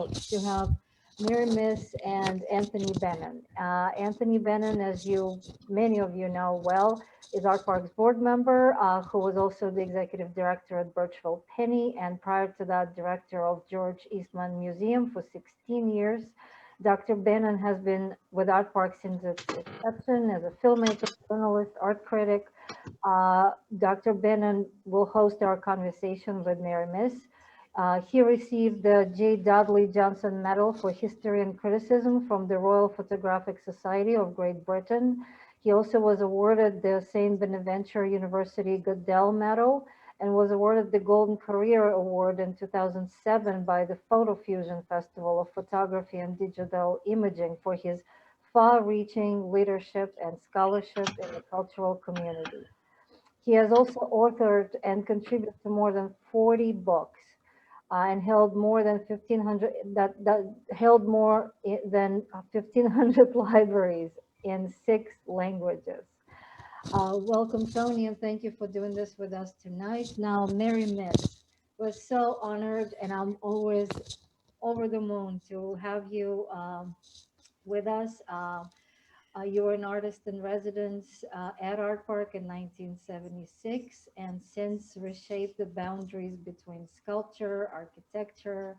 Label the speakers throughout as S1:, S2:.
S1: to have Mary Miss and Anthony Bennon. Anthony Bennon, as many of you know well, is Artpark's board member, who was also the executive director at Birchfield Penny, and prior to that, director of George Eastman Museum for 16 years. Dr. Bennon has been with Artpark since its inception as a filmmaker, journalist, art critic. Dr. Bennon will host our conversation with Mary Miss. He received the J. Dudley Johnson Medal for History and Criticism from the Royal Photographic Society of Great Britain. He also was awarded the St. Bonaventure University Goodell Medal and was awarded the Golden Career Award in 2007 by the Photo Fusion Festival of Photography and Digital Imaging for his far-reaching leadership and scholarship in the cultural community. He has also authored and contributed to more than 40 books and held more than 1,500 held more than 1,500 libraries in 6 languages. Welcome, Tony, and thank you for doing this with us tonight. Now, Mary Miss, we're so honored, and I'm always over the moon to have you with us. You were an artist in residence at Artpark in 1976, and since reshaped the boundaries between sculpture, architecture,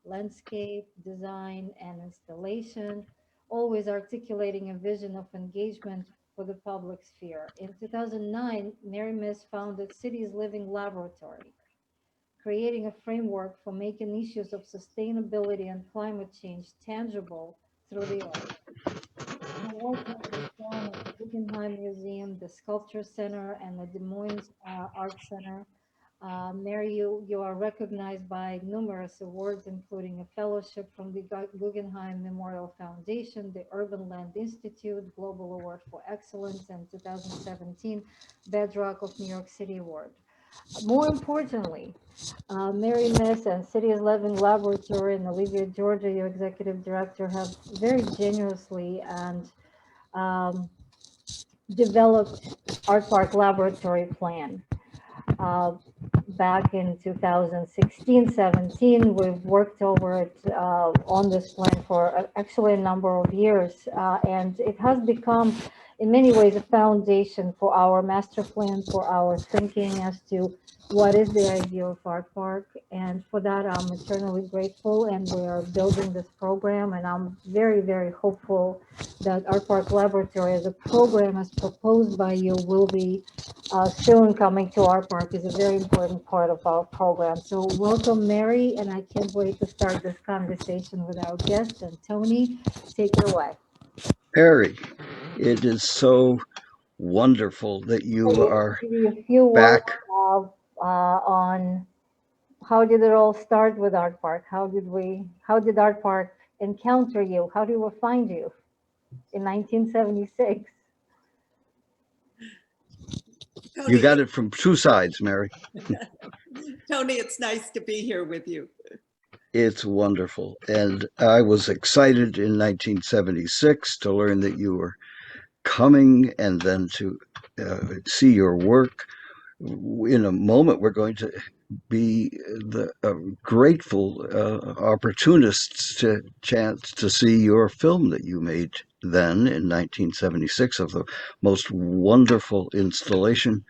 S1: landscape, design, and installation, always articulating a vision of engagement for the public sphere. In 2009, Mary Miss founded Sidious Living Laboratory, creating a framework for making issues of sustainability and climate change tangible through the arts. Awards have been shown at the Guggenheim Museum, the Sculpture Center, and the Des Moines Art Center. Mary, you are recognized by numerous awards, including a fellowship from the Guggenheim Memorial Foundation, the Urban Land Institute, Global Award for Excellence, and 2017 Bedrock of New York City Award. More importantly, Mary Miss and Sidious Living Laboratory in Olivia, Georgia, your executive director, have very generously and developed Artpark Laboratory Plan. Back in 2016-17, we've worked over it on this plan for actually a number of years, and it has become in many ways a foundation for our master plan, for our thinking as to what is the idea of Artpark. And for that, I'm eternally grateful, and we are building this program, and I'm very, very hopeful that Artpark Laboratory as a program as proposed by you will be soon coming to Artpark is a very important part of our program. So welcome, Mary, and I can't wait to start this conversation with our guest. And Tony, take it away.
S2: Harry, it is so wonderful that you are
S1: Give you a few
S2: back.
S1: words on how did it all start with Artpark? How did Artpark encounter you? How did we find you in 1976?
S2: You got it from 2 sides, Mary.
S3: Tony, it's nice to be here with you.
S2: It's wonderful. And I was excited in 1976 to learn that you were coming and then to see your work. In a moment, we're going to be the grateful opportunists to chance to see your film that you made then in 1976 of the most wonderful installation.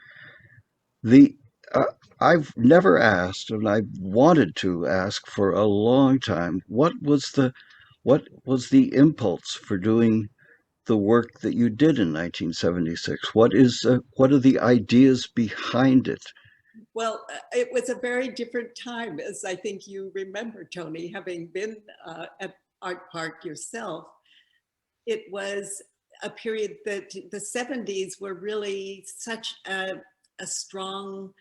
S2: I've never asked, and I wanted to ask for a long time, what was the impulse for doing the work that you did in 1976? What are the ideas behind it?
S3: Well, it was a very different time, as I think you remember, Tony, having been at Artpark yourself. It was a period that the 70s were really such a strong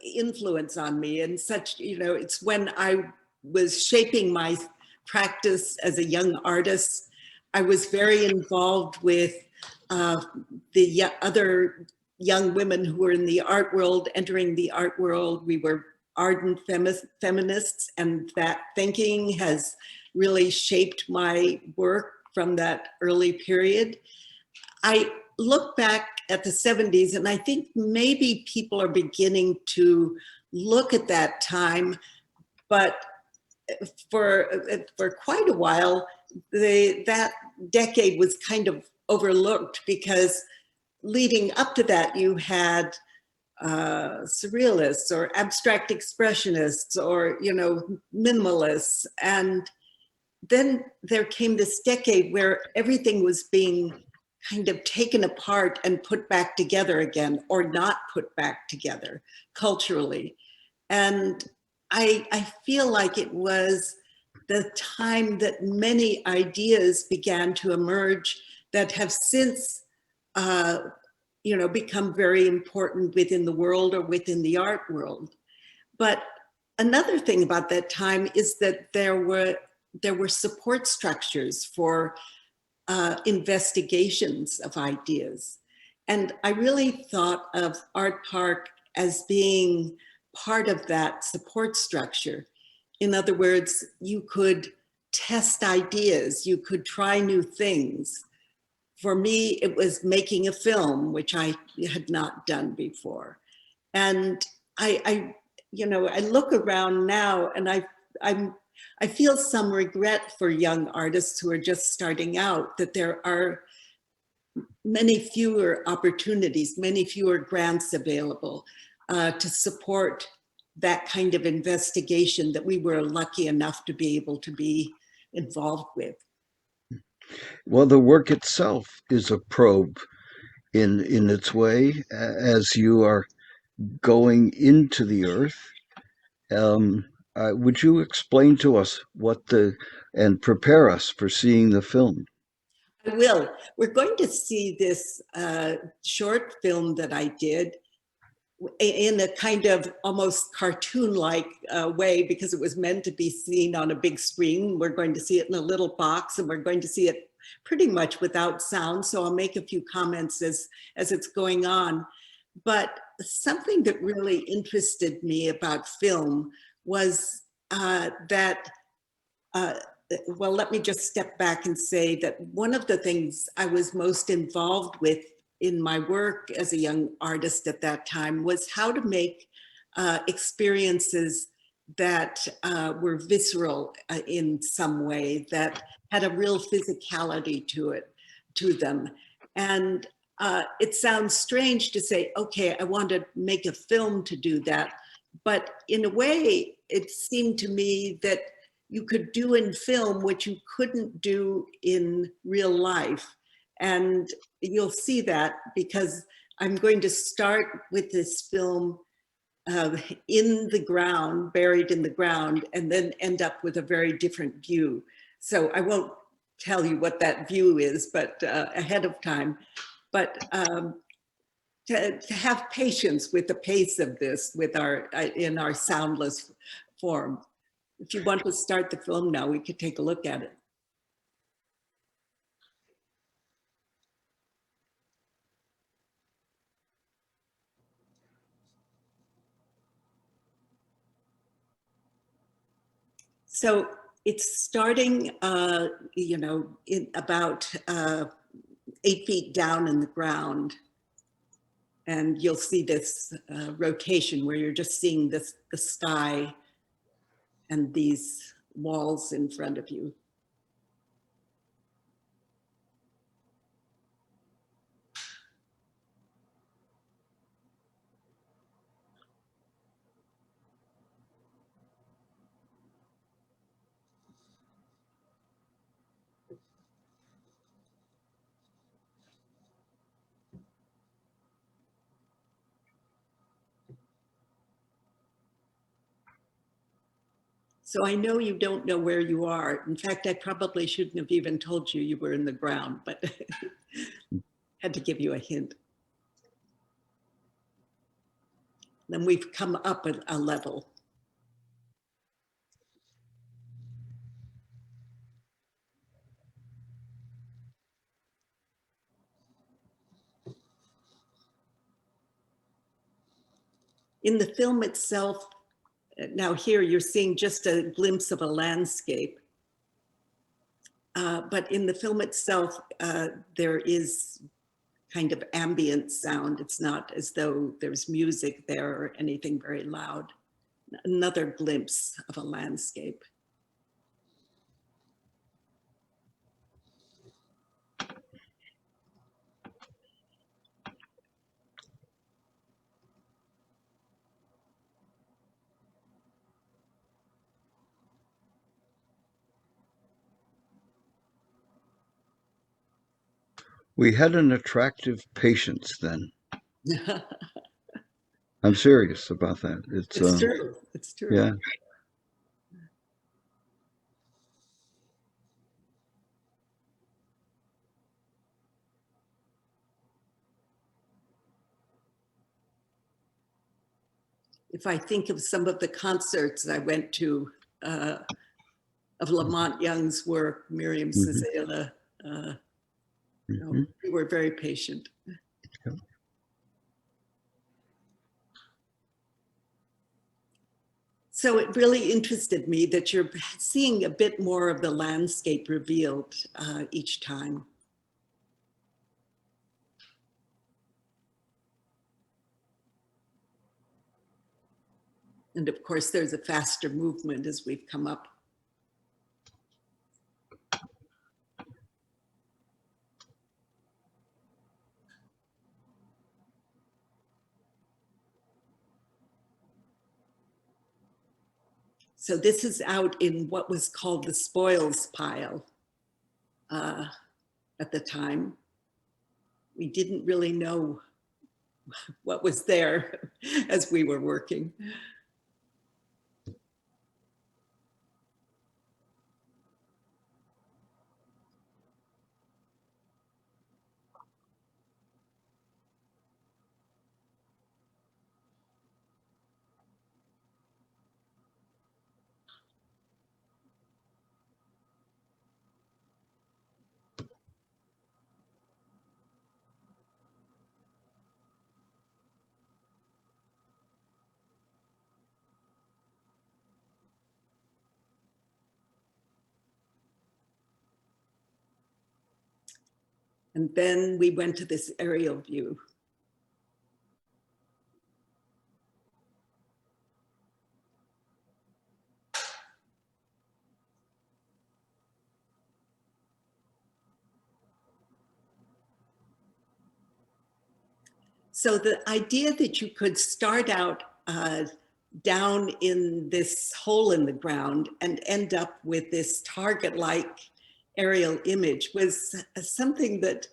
S3: influence on me, and such, it's when I was shaping my practice as a young artist. I was very involved with the other young women who were in the art world, entering the art world. We were ardent feminists, and that thinking has really shaped my work from that early period. I look back at the 70s, and I think maybe people are beginning to look at that time But for quite a while, that decade was kind of overlooked because leading up to that, you had surrealists or abstract expressionists or, you know, minimalists. And then there came this decade where everything was being kind of taken apart and put back together again, or not put back together culturally. And I feel like it was the time that many ideas began to emerge that have since, you know, become very important within the world or within the art world. But another thing about that time is that there were support structures for investigations of ideas. And I really thought of Artpark as being part of that support structure. In other words, you could test ideas, you could try new things. For me, it was making a film, which I had not done before. And you know, I look around now and I feel some regret for young artists who are just starting out, that there are many fewer opportunities, many fewer grants available to support that kind of investigation that we were lucky enough to be able to be involved with.
S2: Well, the work itself is a probe in its way as you are going into the earth. Would you explain to us and prepare us for seeing the film?
S3: I will. We're going to see this short film that I did in a kind of almost cartoon-like way, because it was meant to be seen on a big screen. We're going to see it in a little box, and we're going to see it pretty much without sound. So I'll make a few comments as it's going on. But something that really interested me about film was that well, let me just step back and say that one of the things I was most involved with in my work as a young artist at that time was how to make experiences that were visceral in some way, that had a real physicality to them. And it sounds strange to say, okay, I want to make a film to do that. But in a way, it seemed to me that you could do in film what you couldn't do in real life. And you'll see that because I'm going to start with this film in the ground, buried in the ground, and then end up with a very different view. So I won't tell you what that view is, but ahead of time. But to have patience with the pace of this, with in our soundless form. If you want to start the film now, we could take a look at it. So it's starting, you know, in about 8 feet down in the ground. And you'll see this rotation where you're just seeing the sky and these walls in front of you. So I know you don't know where you are. In fact, I probably shouldn't have even told you you were in the ground, but had to give you a hint. Then we've come up a level. In the film itself, now here you're seeing just a glimpse of a landscape. But in the film itself, there is kind of ambient sound. It's not as though there's music there or anything very loud. another glimpse of a landscape.
S2: We had an attractive patience then. I'm serious about that.
S3: It's true. It's true.
S2: Yeah.
S3: If I think of some of the concerts I went to of Lamont Young's work, Miriam Cizela, we were very patient.
S2: Yep.
S3: So it really interested me that you're seeing a bit more of the landscape revealed each time. And of course, there's a faster movement as we've come up. So this is out in what was called the spoils pile at the time. We didn't really know what was there as we were working. And then we went to this aerial view. So the idea that you could start out down in this hole in the ground and end up with this target-like aerial image was something that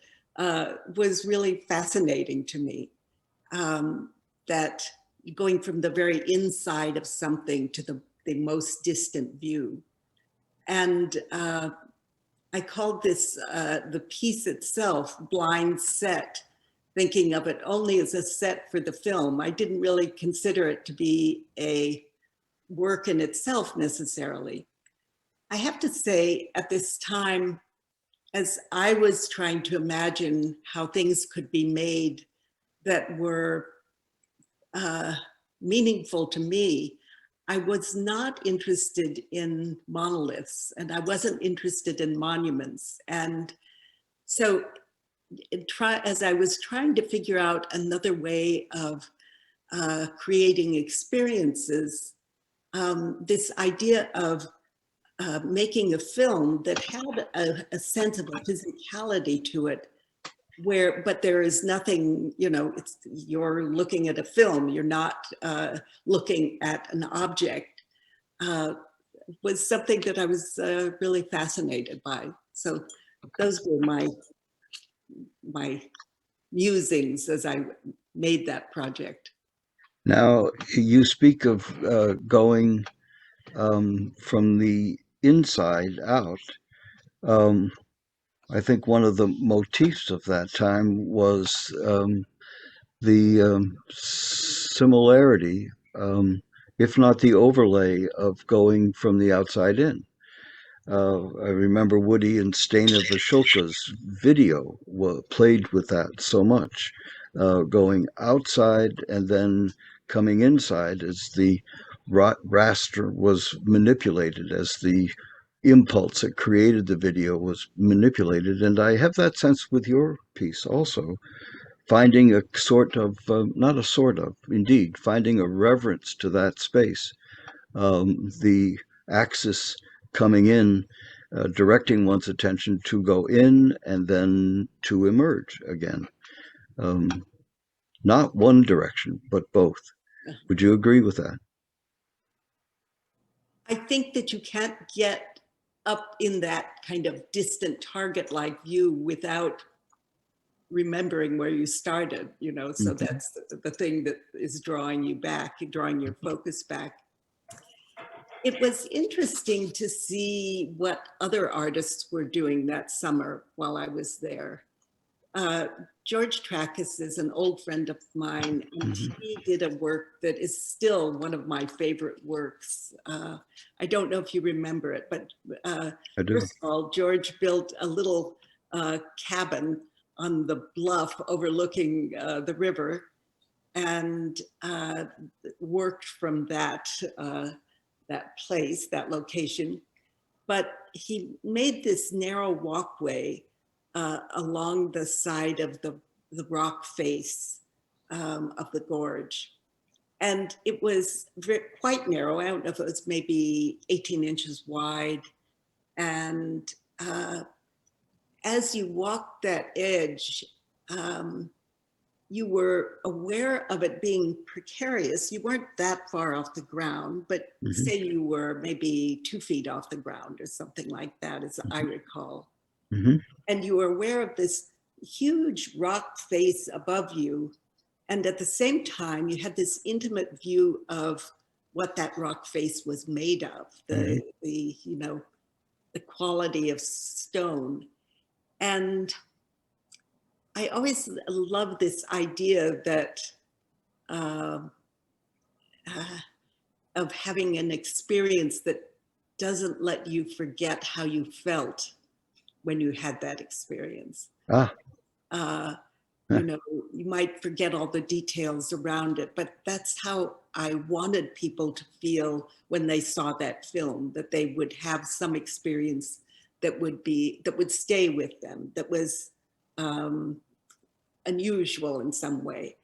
S3: was really fascinating to me. That going from the very inside of something to the most distant view. And I called this, the piece itself, Blind Set, thinking of it only as a set for the film. I didn't really consider it to be a work in itself necessarily. I have to say, at this time, as I was trying to imagine how things could be made that were meaningful to me, I was not interested in monoliths and I wasn't interested in monuments. And so as I was trying to figure out another way of creating experiences, this idea of making a film that had a sense of a physicality to it, but there is nothing, you know, you're looking at a film, you're not looking at an object, was something that I was really fascinated by. So those were my musings as I made that project.
S2: Now, you speak of going from the inside out. I think one of the motifs of that time was the similarity, if not the overlay, of going from the outside in. I remember Woody and Stena Vashilka's video played with that so much, going outside and then coming inside as the raster was manipulated, as the impulse that created the video was manipulated. And I have that sense with your piece also, finding a sort of, not a sort of, indeed, finding a reverence to that space the axis coming in, directing one's attention to go in and then to emerge again. Not one direction, but both. Would you agree with that?
S3: I think that you can't get up in that kind of distant target-like view without remembering where you started, you know, so that's the thing that is drawing you back, drawing your focus back. It was interesting to see what other artists were doing that summer while I was there. George Trackus is an old friend of mine, and he did a work that is still one of my favorite works. I don't know if you remember it, but first of all, George built a little cabin on the bluff overlooking the river, and worked from that place, that location. But he made this narrow walkway along the side of the rock face of the gorge. And it was quite narrow. I don't know if it was maybe 18 inches wide. And as you walked that edge, you were aware of it being precarious. You weren't that far off the ground, but say you were maybe 2 feet off the ground or something like that, as I recall. And you were aware of this huge rock face above you. And at the same time, you had this intimate view of what that rock face was made of, the you know, the quality of stone. And I always love this idea that of having an experience that doesn't let you forget how you felt when you had that experience. You know, you might forget all the details around it, but that's how I wanted people to feel when they saw that film, that they would have some experience that would stay with them, that was unusual in some way.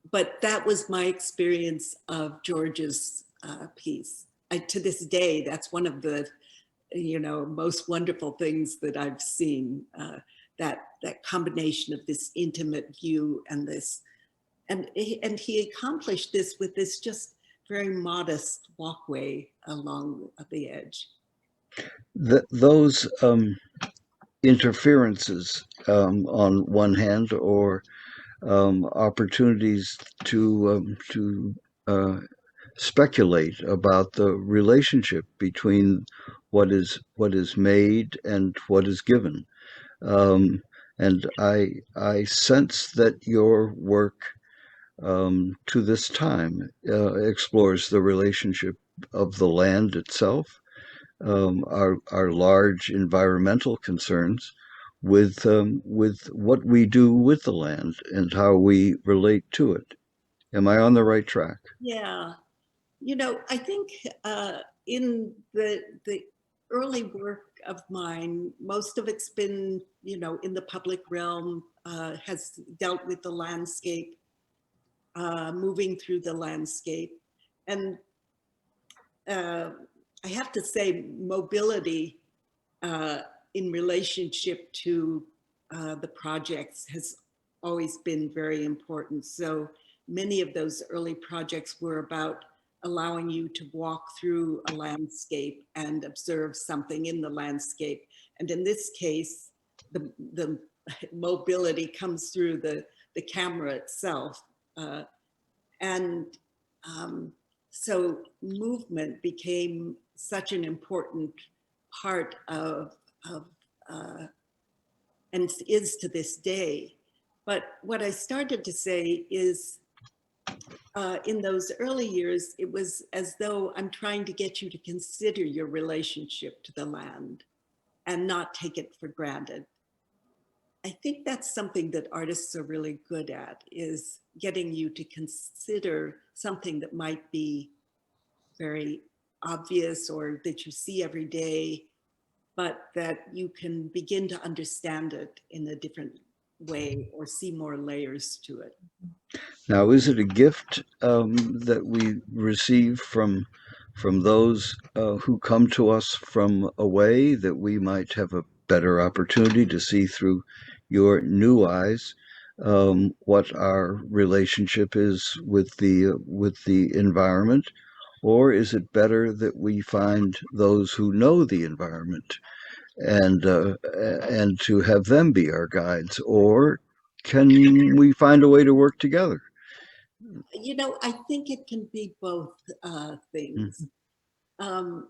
S3: But that was my experience of George's piece. To this day, that's one of the, you know, most wonderful things that I've seen, that combination of this intimate view and this, and he accomplished this with this just very modest walkway along the edge.
S2: Those interferences on one hand, or opportunities to speculate about the relationship between what is made and what is given. And I sense that your work to this time explores the relationship of the land itself, our large environmental concerns, with what we do with the land and how we relate to it. Am I on the right track?
S3: Yeah, you know, I think in the early work of mine, most of it's been, you know, in the public realm, has dealt with the landscape, moving through the landscape. And I have to say, mobility in relationship to the projects has always been very important. So many of those early projects were about allowing you to walk through a landscape and observe something in the landscape. And in this case, the mobility comes through the camera itself. So movement became such an important part of and is to this day. But what I started to say is, in those early years, it was as though I'm trying to get you to consider your relationship to the land and not take it for granted. I think that's something that artists are really good at, is getting you to consider something that might be very obvious or that you see every day, but that you can begin to understand it in a different way or see more layers to it.
S2: Now, is it a gift that we receive from from those who come to us from away, that we might have a better opportunity to see through your new eyes what our relationship is with the environment? Or is it better that we find those who know the environment and to have them be our guides? Or can we find a way to work together?
S3: You know, I think it can be both things.
S2: Mhm.
S3: Um,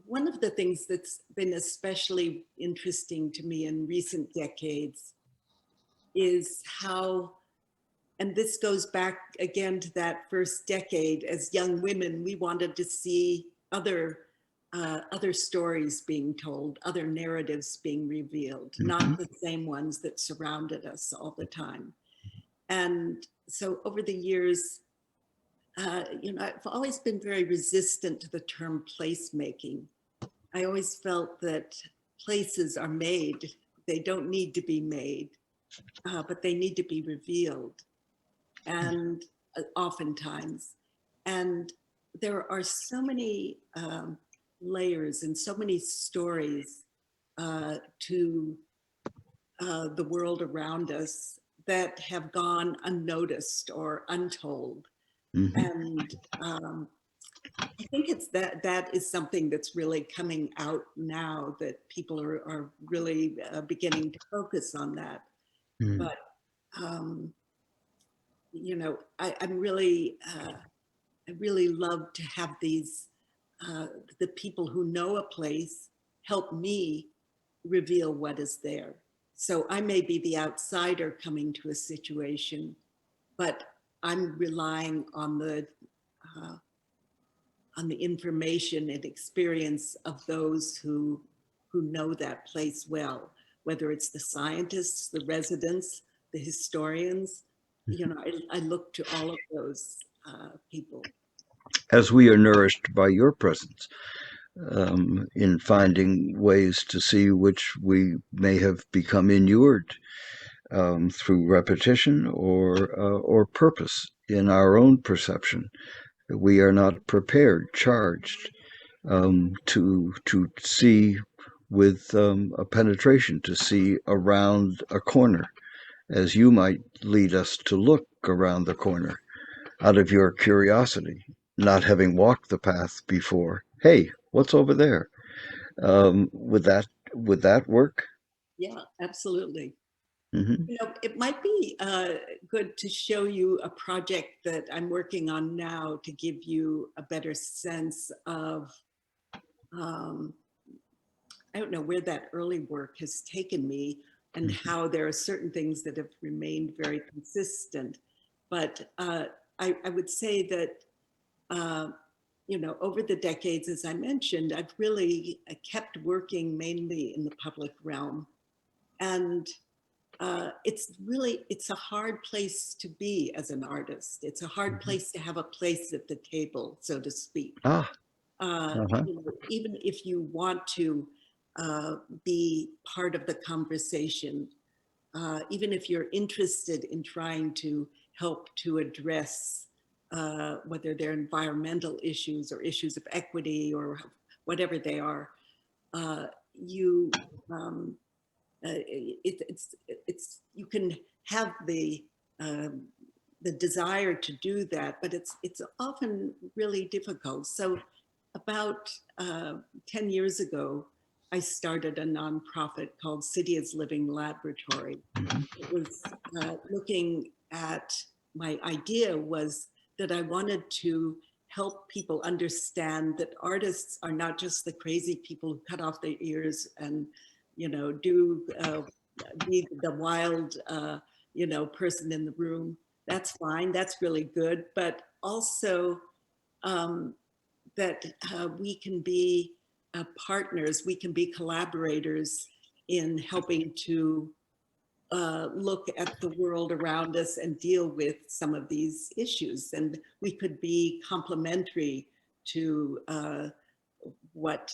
S3: One of the things that's been especially interesting to me in recent decades is how, and this goes back again to that first decade, as young women, we wanted to see other stories being told, other narratives being revealed, not the same ones that surrounded us all the time. And so over the years, you know, I've always been very resistant to the term placemaking. I always felt that places are made, they don't need to be made, but they need to be revealed. And oftentimes, and there are so many layers and so many stories to the world around us that have gone unnoticed or untold.
S2: Mhm.
S3: And I think it's that is something that's really coming out now, that people are really beginning to focus on that.
S2: Mhm.
S3: But um, you know, I really love to have these the people who know a place help me reveal what is there. So I may be the outsider coming to a situation, but I'm relying uh, on the information and experience of those who know that place well, whether it's the scientists, the residents, the historians. You know, I look to all of those people.
S2: As we are nourished by your presence in finding ways to see which we may have become inured through repetition or purpose in our own perception. We are not prepared, charged to see with a penetration, to see around a corner, as you might lead us to look around the corner out of your curiosity, not having walked the path before. Hey, what's over there? Would that work?
S3: Yeah, absolutely.
S2: Hmm.
S3: You know, it might be good to show you a project that I'm working on now to give you a better sense of, um, I don't know, where that early work has taken me and how there are certain things that have remained very consistent. But I would say that, uh, you know, over the decades, as I mentioned, I've really kept working mainly in the public realm. And it's a hard place to be as an artist. It's a hard
S2: Hmm.
S3: place to have a place at the table, so to speak.
S2: Ah, uh-huh.
S3: You know, even if you want to be part of the conversation, even if you're interested in trying to help to address whether they're environmental issues or issues of equity or whatever they are, you um, it's you can have um, the desire to do that, but it's often really difficult. So about 10 years ago, I started a nonprofit called Sidious Living Laboratory. It was looking at, my idea was that I wanted to help people understand that artists are not just the crazy people who cut off their ears and, you know, be the wild, you know, person in the room. That's fine. That's really good. But also um, that we can be partners, we can be collaborators in helping to look at the world around us and deal with some of these issues. And we could be complementary to what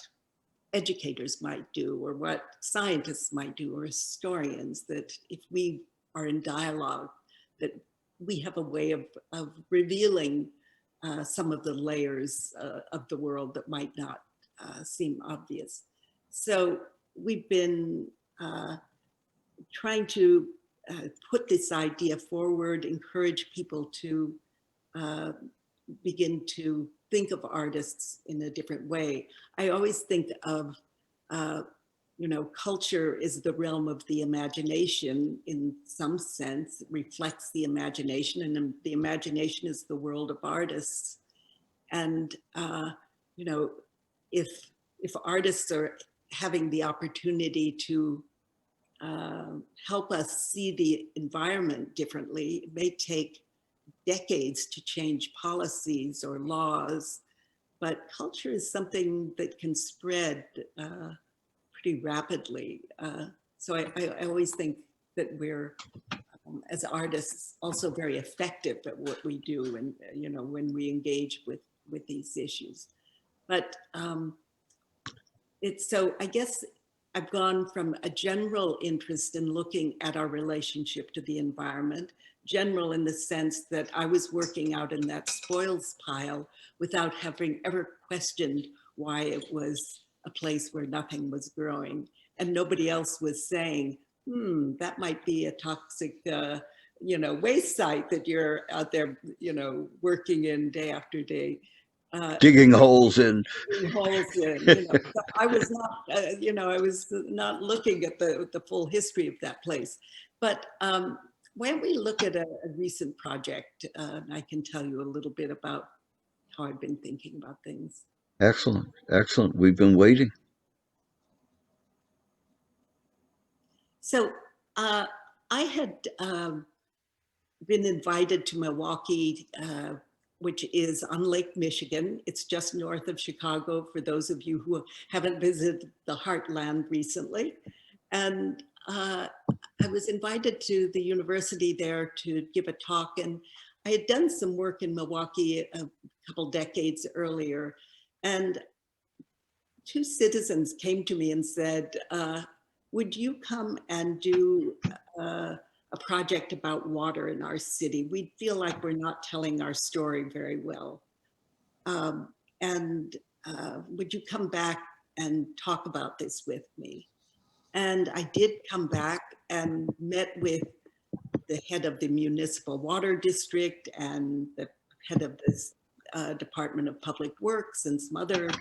S3: educators might do or what scientists might do or historians, that if we are in dialogue, that we have a way of revealing some of the layers of the world that might not seem obvious. So we've been trying to put this idea forward, encourage people to begin to think of artists in a different way. I always think of, you know, culture is the realm of the imagination in some sense. It reflects the imagination, and the imagination is the world of artists. And, you know, if artists are having the opportunity to help us see the environment differently, it may take decades to change policies or laws, but culture is something that can spread pretty rapidly. So I always think that we're, as artists, also very effective at what we do, and you know, when we engage with these issues. But it's so, I guess I've gone from a general interest in looking at our relationship to the environment, general in the sense that I was working out in that spoils pile without having ever questioned why it was a place where nothing was growing, and nobody else was saying, that might be a toxic, you know, waste site that you're out there, you know, working in day after day.
S2: Digging holes in.
S3: Holes in, you know. So I was not, you know, I was not looking at the full history of that place. But when we look at a recent project, I can tell you a little bit about how I've been thinking about things.
S2: Excellent, excellent. We've been waiting.
S3: So I had been invited to Milwaukee, which is on Lake Michigan. It's just north of Chicago, for those of you who haven't visited the Heartland recently. And I was invited to the university there to give a talk, and I had done some work in Milwaukee a couple decades earlier. And two citizens came to me and said, would you come and do a project about water in our city? We feel like we're not telling our story very well. And would you come back and talk about this with me? And I did come back and met with the head of the municipal water district and the head of this Department of Public Works and some other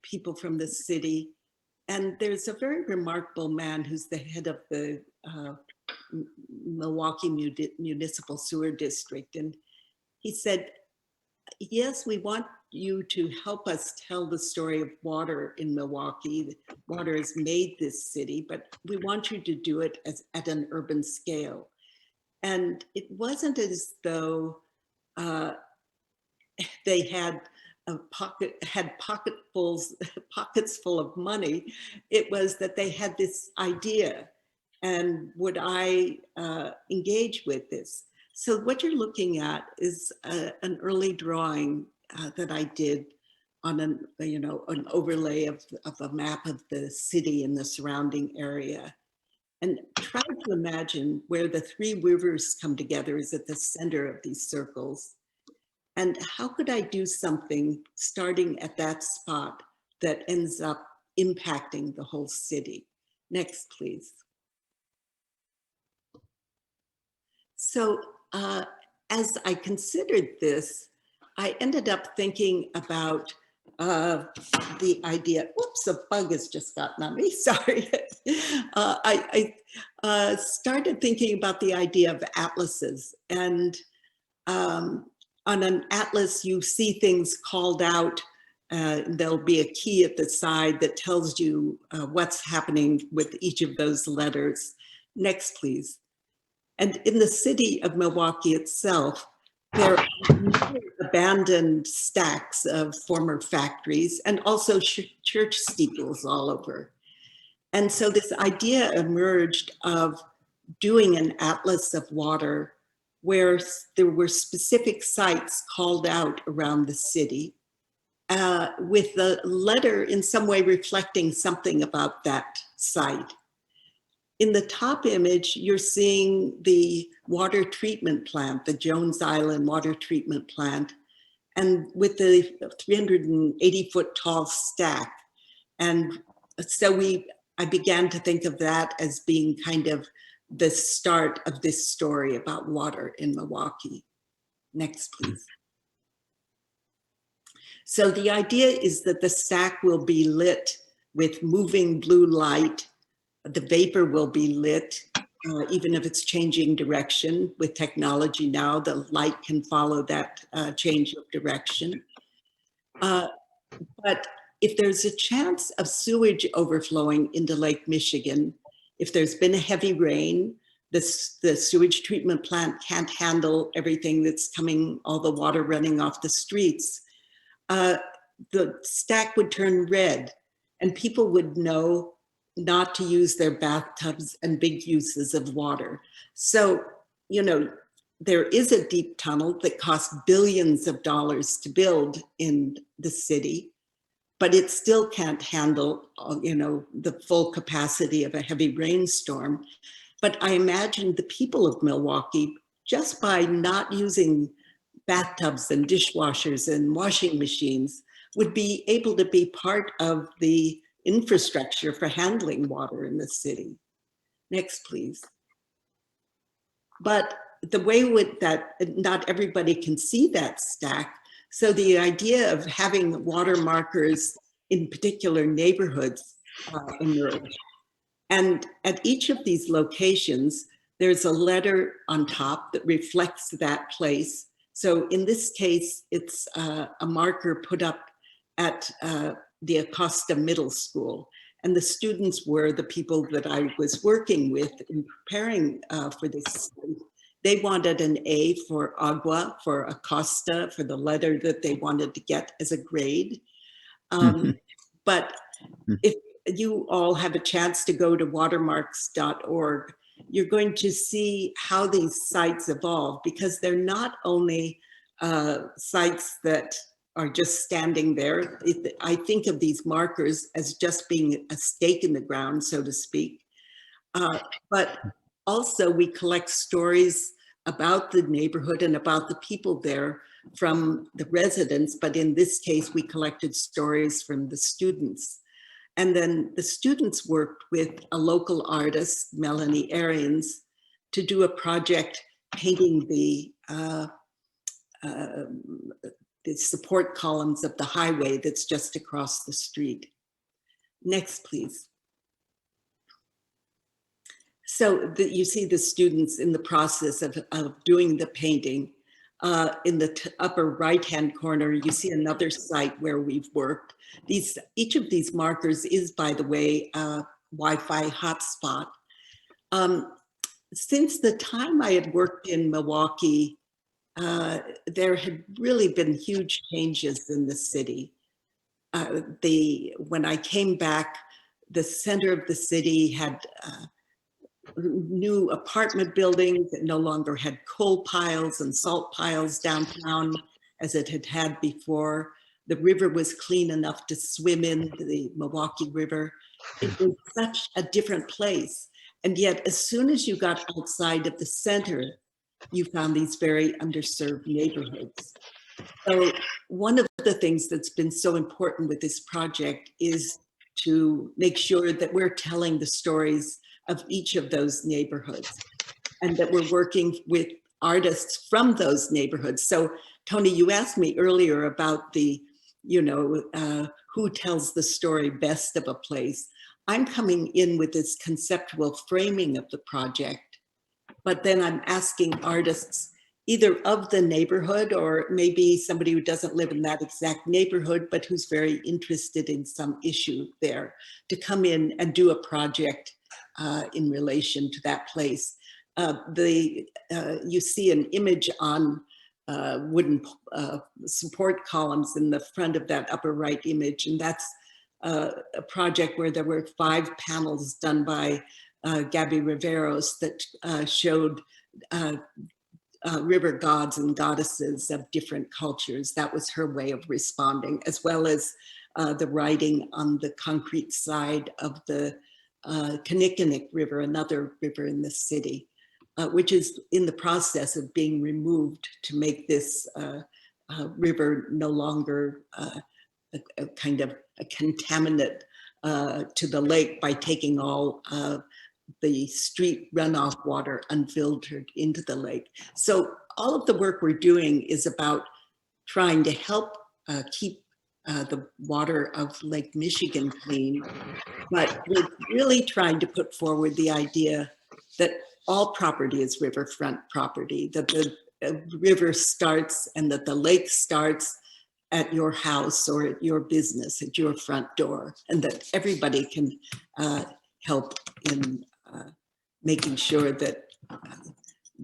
S3: people from the city. And there's a very remarkable man who's the head of the Milwaukee Municipal Sewer District. And he said, yes, we want you to help us tell the story of water in Milwaukee. Water has made this city, but we want you to do it at an urban scale. And it wasn't as though they had pockets full of money. It was that they had this idea, and would I engage with this? So what you're looking at is an early drawing that I did on an overlay of a map of the city and the surrounding area, and try to imagine where the three rivers come together is at the center of these circles. And how could I do something starting at that spot that ends up impacting the whole city? Next, please. So as I considered this, I ended up thinking about the idea, whoops, a bug has just gotten on me, sorry. I started thinking about the idea of atlases. And on an atlas, you see things called out. There'll be a key at the side that tells you what's happening with each of those letters. Next, please. And in the city of Milwaukee itself, there are abandoned stacks of former factories and also church steeples all over. And so this idea emerged of doing an atlas of water where there were specific sites called out around the city with the letter in some way reflecting something about that site. In the top image, you're seeing the water treatment plant, the Jones Island water treatment plant, and with the 380-foot tall stack. And so I began to think of that as being kind of the start of this story about water in Milwaukee. Next, please. So the idea is that the stack will be lit with moving blue light. The vapor will be lit, even if it's changing direction. With technology now, the light can follow that change of direction. But if there's a chance of sewage overflowing into Lake Michigan, if there's been a heavy rain, the sewage treatment plant can't handle everything that's coming, all the water running off the streets, the stack would turn red and people would know not to use their bathtubs and big uses of water. So, you know, there is a deep tunnel that costs billions of dollars to build in the city, but it still can't handle, you know, the full capacity of a heavy rainstorm. But I imagine the people of Milwaukee, just by not using bathtubs and dishwashers and washing machines, would be able to be part of the infrastructure for handling water in the city. Next, please. But the way that not everybody can see that stack, so the idea of having water markers in particular neighborhoods emerged. And at each of these locations, there's a letter on top that reflects that place. So in this case, it's a marker put up at the Acosta Middle School. And the students were the people that I was working with in preparing for this. They wanted an A for agua, for Acosta, for the letter that they wanted to get as a grade. But if you all have a chance to go to watermarks.org, you're going to see how these sites evolve, because they're not only sites that are just standing there. I think of these markers as just being a stake in the ground, so to speak. But also we collect stories about the neighborhood and about the people there from the residents, but in this case, we collected stories from the students. And then the students worked with a local artist, Melanie Arians, to do a project painting the support columns of the highway that's just across the street. Next, please. So you see the students in the process of doing the painting. In the upper right-hand corner, you see another site where we've worked. Each of these markers is, by the way, a Wi-Fi hotspot. Since the time I had worked in Milwaukee, there had really been huge changes in the city. When I came back, the center of the city had new apartment buildings that no longer had coal piles and salt piles downtown as it had had before. The river was clean enough to swim in, the Milwaukee River. It was such a different place. And yet, as soon as you got outside of the center, you found these very underserved neighborhoods. So one of the things that's been so important with this project is to make sure that we're telling the stories of each of those neighborhoods, and that we're working with artists from those neighborhoods. So Tony, you asked me earlier about the, you know, who tells the story best of a place. I'm coming in with this conceptual framing of the project, but then I'm asking artists either of the neighborhood or maybe somebody who doesn't live in that exact neighborhood, but who's very interested in some issue there, to come in and do a project in relation to that place. You see an image on wooden support columns in the front of that upper right image, and that's a project where there were 5 panels done by Gabby Riveros that showed river gods and goddesses of different cultures. That was her way of responding, as well as the writing on the concrete side of the Kinnickinnick River, another river in the city, which is in the process of being removed to make this river no longer a kind of a contaminant to the lake by taking all the street runoff water unfiltered into the lake. So all of the work we're doing is about trying to help keep the water of Lake Michigan clean, but we're really trying to put forward the idea that all property is riverfront property, that the river starts and that the lake starts at your house or at your business, at your front door, and that everybody can help in making sure that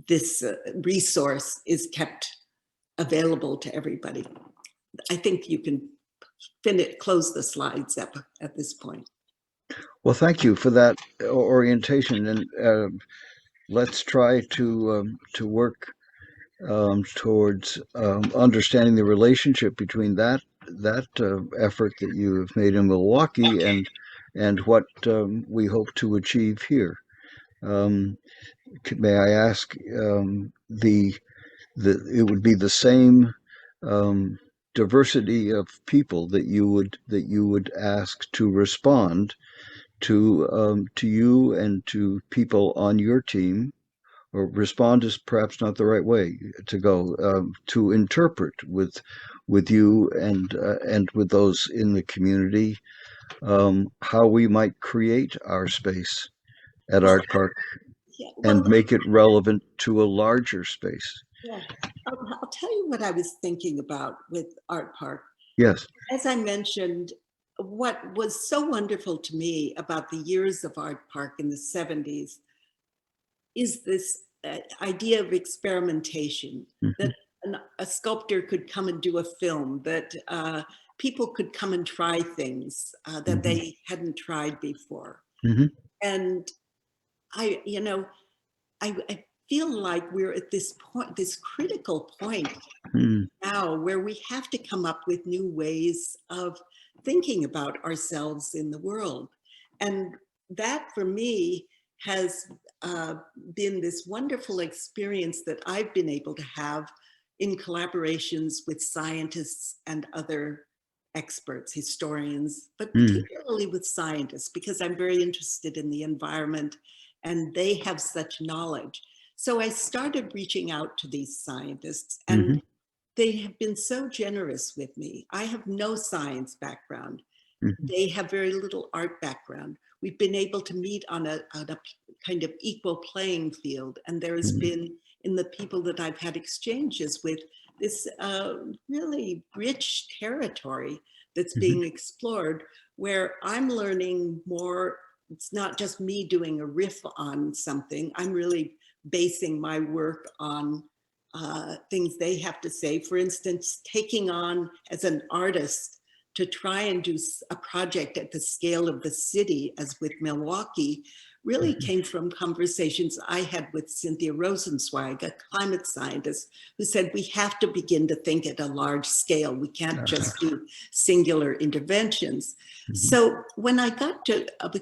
S3: this resource is kept available to everybody. I think you can close the slides up at this point.
S2: Well, thank you for that orientation, and let's try to work towards understanding the relationship between that effort that you have made in Milwaukee and what we hope to achieve here. May I ask it would be the same diversity of people that you would ask to respond to you and to people on your team, or respond is perhaps not the right way to go, to interpret with you and with those in the community how we might create our space at Artpark and make it relevant to a larger space.
S3: Yeah, I'll tell you what I was thinking about with Artpark.
S2: Yes.
S3: As I mentioned, what was so wonderful to me about the years of Artpark in the 70s is this idea of experimentation, that a sculptor could come and do a film, that people could come and try things that they hadn't tried before. And I feel like we're at this point, this critical point now where we have to come up with new ways of thinking about ourselves in the world. And that for me has been this wonderful experience that I've been able to have in collaborations with scientists and other experts, historians, but particularly with scientists, because I'm very interested in the environment and they have such knowledge. So I started reaching out to these scientists, and they have been so generous with me. I have no science background. They have very little art background. We've been able to meet on a kind of equal playing field. And there has been, in the people that I've had exchanges with, this really rich territory that's being explored, where I'm learning more. It's not just me doing a riff on something. I'm really basing my work on things they have to say. For instance, taking on as an artist to try and do a project at the scale of the city, as with Milwaukee, really came from conversations I had with Cynthia Rosenzweig, a climate scientist, who said we have to begin to think at a large scale. We can't just do singular interventions. So when I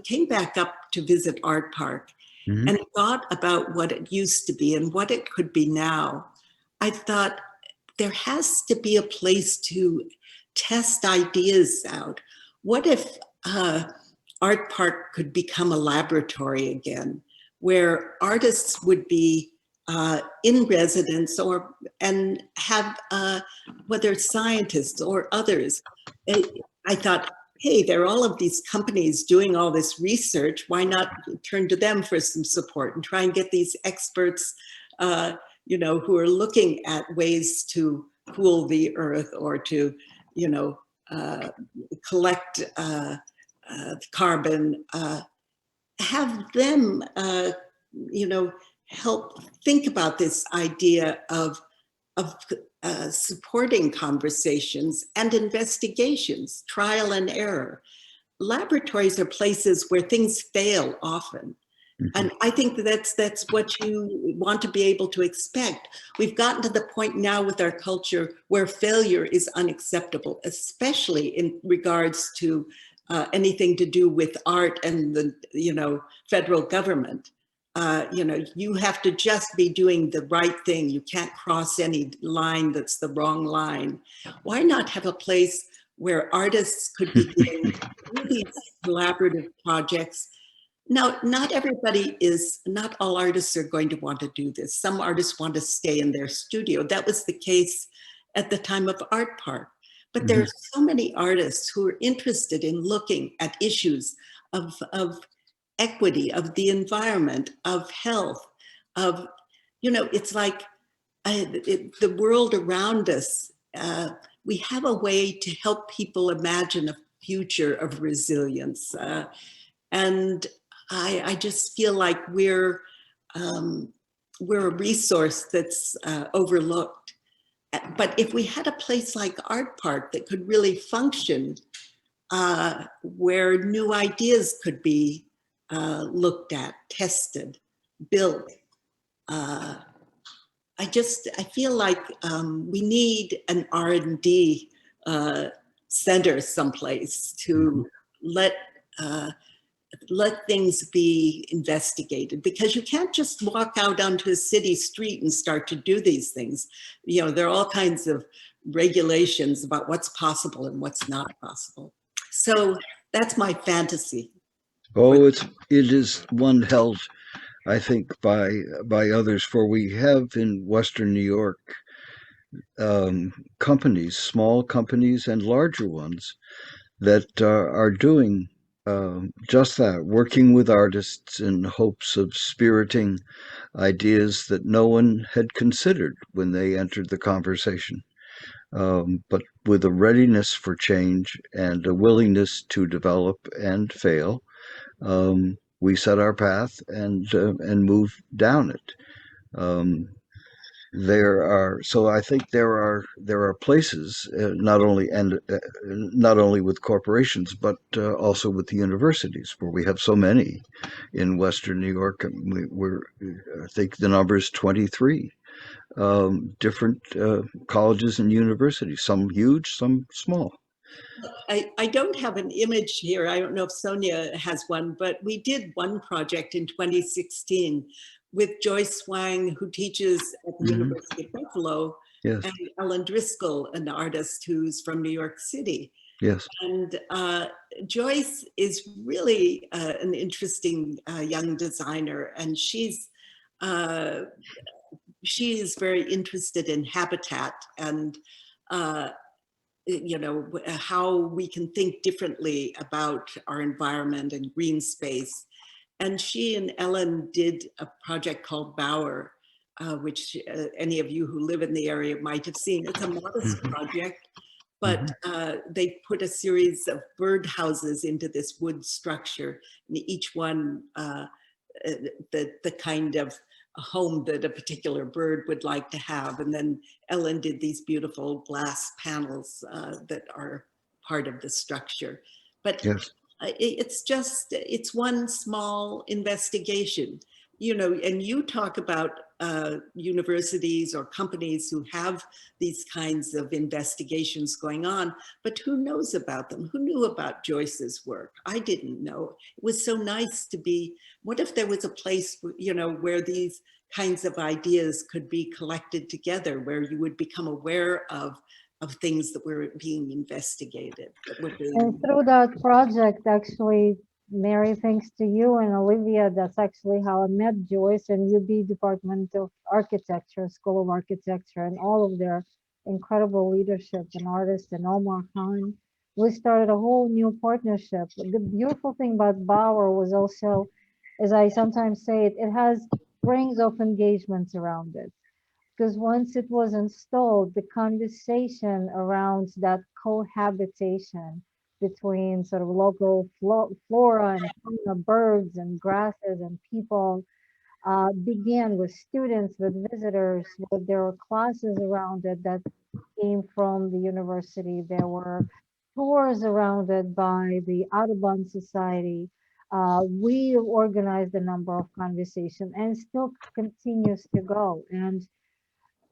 S3: came back up to visit Artpark and thought about what it used to be and what it could be now, I thought there has to be a place to test ideas out. What if Artpark could become a laboratory again, where artists would be in residence and have, whether scientists or others. I thought, hey, there are all of these companies doing all this research. Why not turn to them for some support and try and get these experts, who are looking at ways to cool the earth or to, collect carbon, have them, help think about this idea of supporting conversations and investigations, trial and error. Laboratories are places where things fail often. And I think that's what you want to be able to expect. We've gotten to the point now with our culture where failure is unacceptable, especially in regards to anything to do with art and the federal government. you have to just be doing the right thing. You can't cross any line that's the wrong line. Why not have a place where artists could begin do these collaborative projects? Now, not all artists are going to want to do this. Some artists want to stay in their studio. That was the case at the time of Artpark. But there are so many artists who are interested in looking at issues of equity, of the environment, of health, of, it's like the world around us. We have a way to help people imagine a future of resilience. And I just feel like we're a resource that's overlooked. But if we had a place like Artpark that could really function, where new ideas could be looked at, tested, built, I feel like we need an R&D center someplace to let things be investigated, because you can't just walk out onto a city street and start to do these things. There are all kinds of regulations about what's possible and what's not possible. So that's my fantasy.
S2: Oh, it is one held, I think, by others, for we have in Western New York companies, small companies and larger ones, that are doing just that, working with artists in hopes of spiriting ideas that no one had considered when they entered the conversation. But with a readiness for change and a willingness to develop and fail, we set our path and move down it. So I think there are places, not only with corporations, but also with the universities, where we have so many in Western New York. I think the number is 23 different colleges and universities, some huge, some small.
S3: I don't have an image here. I don't know if Sonia has one, but we did one project in 2016 with Joyce Wang, who teaches at the University of Buffalo,
S2: Yes.
S3: and Ellen Driscoll, an artist who's from New York City.
S2: Yes.
S3: And Joyce is really an interesting young designer, and she is very interested in habitat and how we can think differently about our environment and green space. And she and Ellen did a project called Bower, which any of you who live in the area might have seen. It's a modest project, but they put a series of bird houses into this wood structure, and each one the kind of a home that a particular bird would like to have. And then Ellen did these beautiful glass panels that are part of the structure. But
S2: Yes.
S3: it's one small investigation, and you talk about universities or companies who have these kinds of investigations going on, but who knows about them? Who knew about Joyce's work? I didn't know. It was so nice to be, what if there was a place, where these kinds of ideas could be collected together, where you would become aware of things that were being investigated.
S1: And through that project, actually, Mary, thanks to you and Olivia, that's actually how I met Joyce and UB Department of Architecture, School of Architecture, and all of their incredible leadership and artists, and Omar Khan. We started a whole new partnership. The beautiful thing about Bauer was also, as I sometimes say, it has rings of engagements around it. Because once it was installed, the conversation around that cohabitation between sort of local flora and fauna, birds and grasses and people, began with students, with visitors, with there were classes around it that came from the university. There were tours around it by the Audubon Society. We organized a number of conversations, and still continues to go. And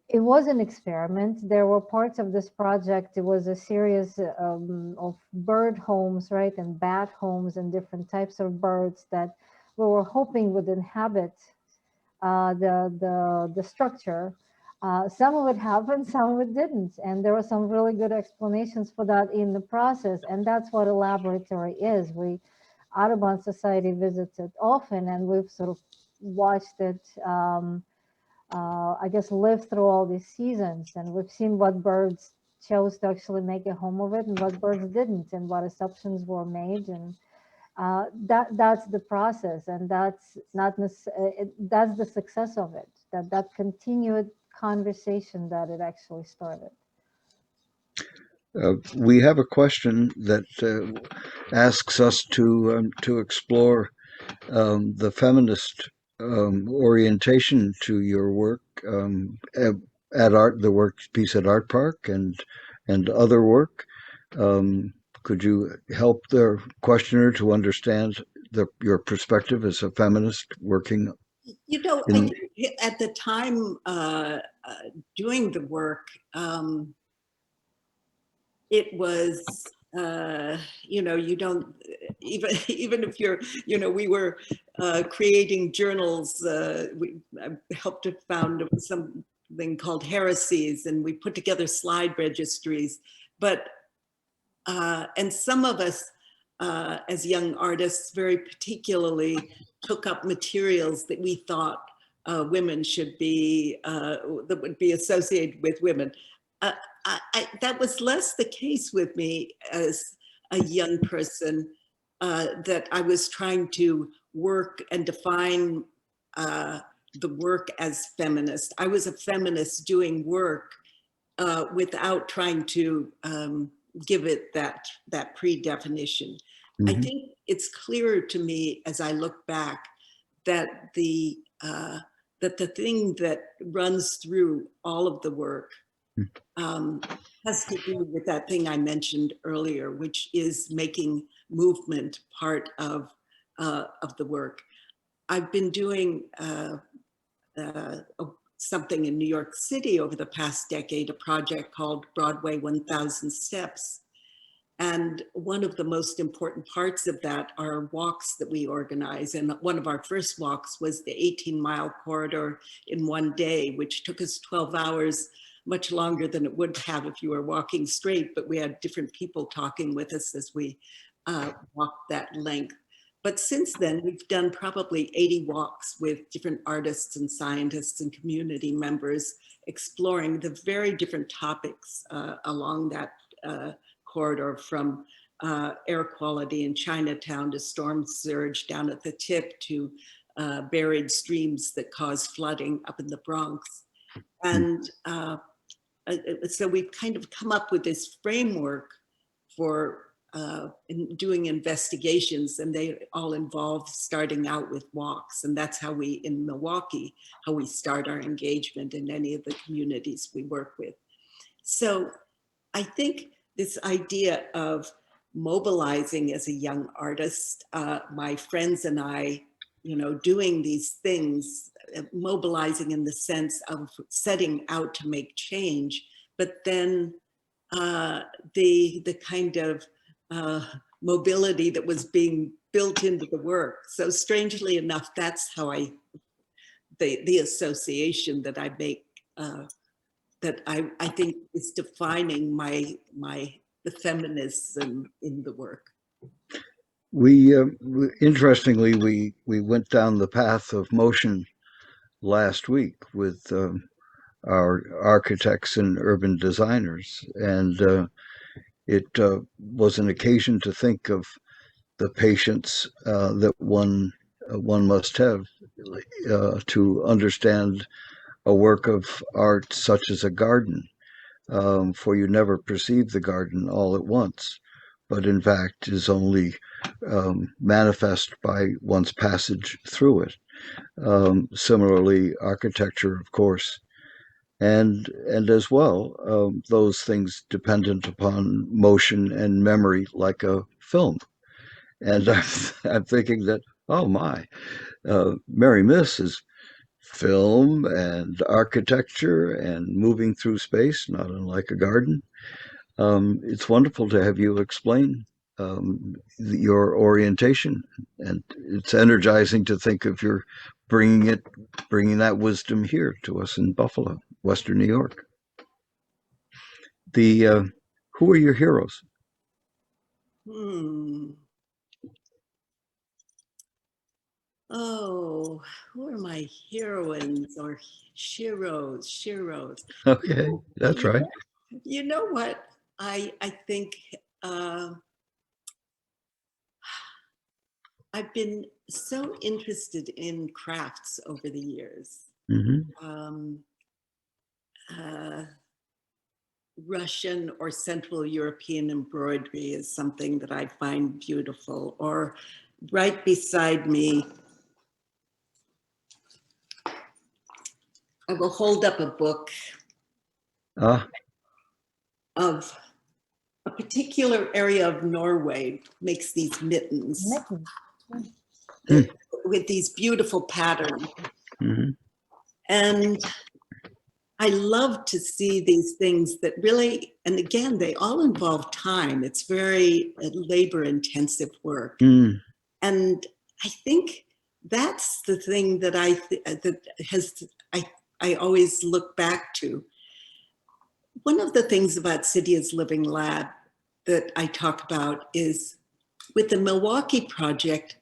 S1: it was an experiment. There were parts of this project. It was a series of bird homes, right, and bat homes and different types of birds that we were hoping would inhabit the structure. Some of it happened, some of it didn't, and there were some really good explanations for that in the process. And that's what a laboratory is. We Audubon Society visits it often, and we've sort of watched it. I guess live through all these seasons, and we've seen what birds chose to actually make a home of it, and what birds didn't, and what assumptions were made, and that's the process, and that's not that's the success of it. That continued conversation that it actually started.
S2: We have a question that asks us to explore the feminist orientation to your work at the work piece at Artpark and other work. Could you help the questioner to understand your perspective as a feminist working?
S3: I think at the time doing the work, it was, you don't, even if you're, we were creating journals. We helped to found something called Heresies, and we put together slide registries. But, and some of us, as young artists, very particularly took up materials that we thought women should be, that would be associated with women. That was less the case with me as a young person, that I was trying to work and define the work as feminist. I was a feminist doing work without trying to give it that pre-definition. Mm-hmm. I think it's clearer to me as I look back that the thing that runs through all of the work has to do with that thing I mentioned earlier, which is making movement part of the work. I've been doing something in New York City over the past decade, a project called Broadway 1000 Steps. And one of the most important parts of that are walks that we organize. And one of our first walks was the 18-mile corridor in one day, which took us 12 hours, much longer than it would have if you were walking straight, but we had different people talking with us as we walked that length. But since then, we've done probably 80 walks with different artists and scientists and community members exploring the very different topics along that corridor, from air quality in Chinatown to storm surge down at the tip to buried streams that cause flooding up in the Bronx. And so we've kind of come up with this framework for doing investigations, and they all involve starting out with walks. And that's how we, in Milwaukee, how we start our engagement in any of the communities we work with. So I think this idea of mobilizing as a young artist, my friends and I, doing these things, mobilizing in the sense of setting out to make change, but then the kind of mobility that was being built into the work. So strangely enough, that's how the association that I make, that I think is defining the feminism in the work.
S2: We interestingly, we went down the path of motion last week with our architects and urban designers, and it was an occasion to think of the patience that one must have to understand a work of art such as a garden, for you never perceive the garden all at once, but in fact is only manifest by one's passage through it. Similarly, architecture, of course, and as well, those things dependent upon motion and memory, like a film. And I'm thinking that, oh my, Mary Miss is film and architecture and moving through space, not unlike a garden. It's wonderful to have you explain your orientation, and it's energizing to think of your bringing that wisdom here to us in Buffalo, Western New York. The Who are your heroes?
S3: Oh, who are my heroines or sheroes?
S2: Okay, that's right.
S3: You know what? I think I've been so interested in crafts over the years. Um, uh, Russian or Central European embroidery is something that I find beautiful. Or right beside me, I will hold up a book of a particular area of Norway makes these mittens with these beautiful patterns. And I love to see these things that really, and again, they all involve time. It's very labor intensive work. And I think that's the thing that I always look back to. One of the things about Sidious Living Lab that I talk about is with the Milwaukee project,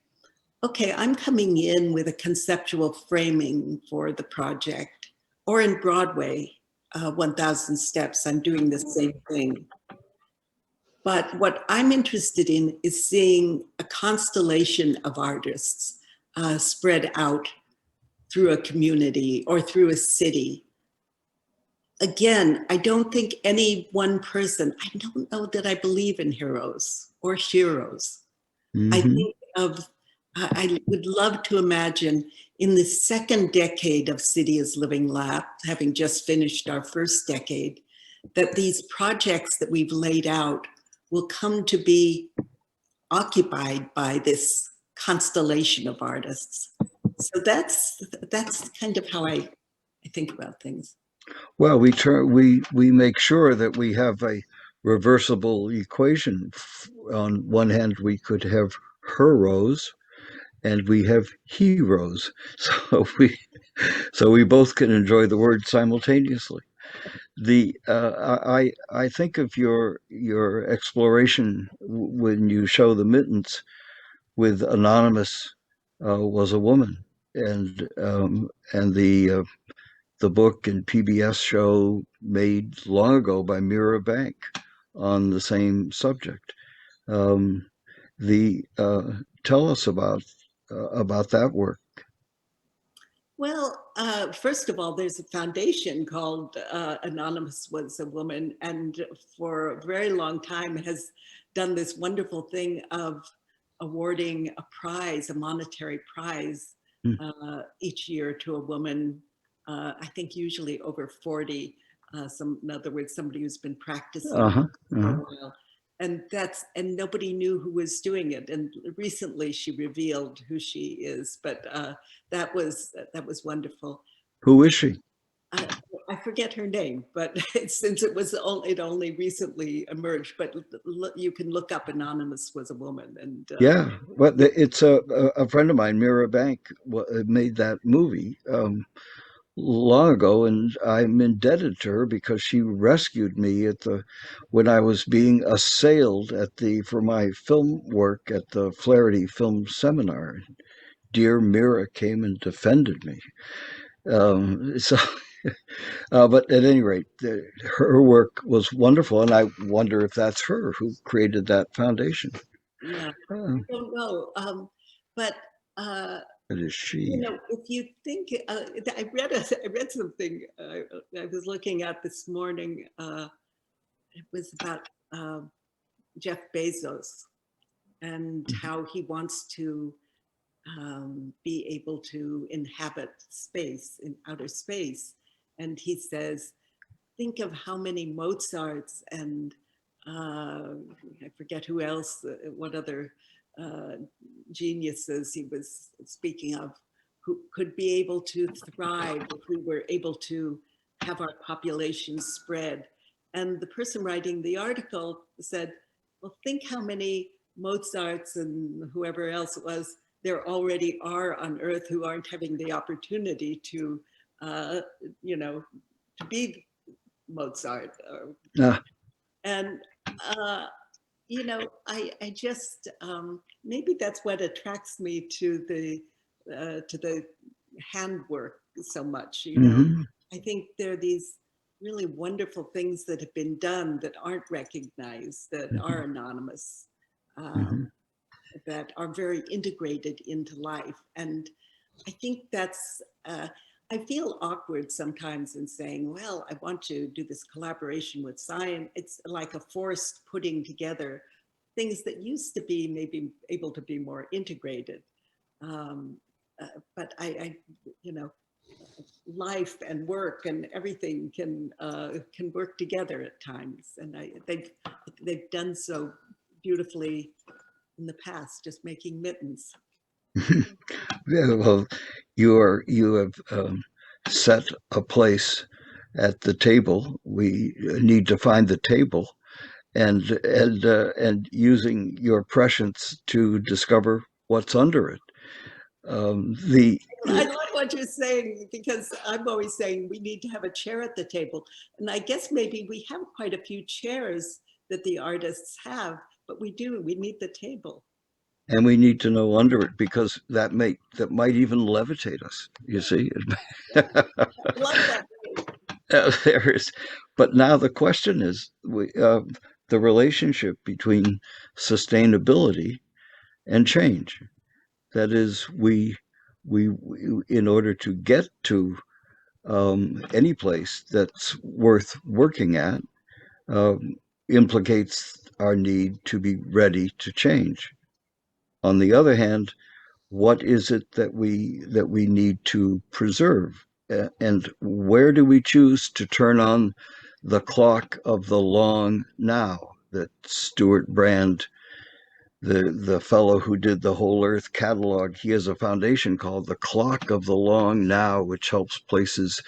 S3: okay, I'm coming in with a conceptual framing for the project, or in Broadway, 1000 Steps, I'm doing the same thing. But what I'm interested in is seeing a constellation of artists spread out through a community or through a city. Again, I don't think any one person, I don't know that I believe in heroes or sheroes. I think I would love to imagine in the second decade of Sidious Living Lab, having just finished our first decade, that these projects that we've laid out will come to be occupied by this constellation of artists. So that's kind of how I think about things.
S2: Well, we make sure that we have a reversible equation. On one hand, we could have heroes, and we have heroes. So we both can enjoy the word simultaneously. I think of your exploration when you show the mittens with Anonymous was a woman, and the book and PBS show made long ago by Mira Bank on the same subject. Um, the Tell us about that work.
S3: Well, first of all, there's a foundation called Anonymous Was a Woman, and for a very long time has done this wonderful thing of awarding a prize, a monetary prize, each year to a woman, I think usually over 40, in other words, somebody who's been practicing for a while. And nobody knew who was doing it. And recently she revealed who she is, but that was wonderful.
S2: Who is she?
S3: I forget her name, but since it only recently emerged, but you can look up Anonymous Was a Woman. And
S2: yeah, well, it's a friend of mine, Mira Bank, made that movie long ago, and I'm indebted to her because she rescued me when I was being assailed for my film work at the Flaherty Film Seminar. Dear Mira came and defended me. So, but at any rate, her work was wonderful, and I wonder if that's her who created that foundation.
S3: Yeah, I don't know, but
S2: it is she.
S3: You know, if you think, I read something I was looking at this morning. It was about Jeff Bezos and how he wants to be able to inhabit space, in outer space. And he says, think of how many Mozarts and I forget who else, what other geniuses he was speaking of, who could be able to thrive if we were able to have our population spread. And the person writing the article said, well, think how many Mozarts and whoever else it was, there already are on Earth who aren't having the opportunity to, you know, to be Mozart.
S2: Ah,
S3: And, you know, I just, maybe that's what attracts me to the handwork so much, you know.
S2: mhm,
S3: I think there are these really wonderful things that have been done that aren't recognized, that
S2: mhm,
S3: are anonymous,
S2: mhm.
S3: that are very integrated into life. And I think that's, I feel awkward sometimes in saying, well, I want to do this collaboration with science. It's like a forced putting together things that used to be maybe able to be more integrated. Um, but you know, life and work and everything can work together at times. And they've done so beautifully in the past, just making mittens.
S2: Yeah, well, you have set a place at the table. We need to find the table, and using your prescience to discover what's under it. The
S3: I like what you're saying because I'm always saying we need to have a chair at the table. And I guess maybe we have quite a few chairs that the artists have, but we do, we need the table.
S2: and we need to know under it because that might even levitate us. You see,
S3: I love that.
S2: there is. But now the question is the relationship between sustainability and change. That is, we in order to get to any place that's worth working at, um, implicates our need to be ready to change. On the other hand, what is it that we need to preserve, and where do we choose to turn on the clock of the long now that Stuart Brand, the fellow who did the Whole Earth catalog, he has a foundation called the Clock of the Long Now, which helps places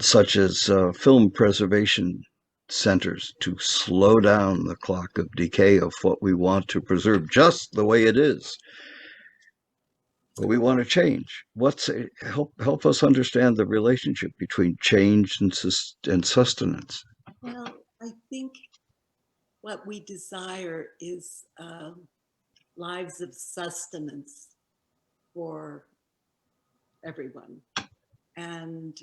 S2: such as film preservation centers to slow down the clock of decay of what we want to preserve just the way it is. But we want to change. Help us understand the relationship between change and sustenance.
S3: Well, I think what we desire is lives of sustenance for everyone. And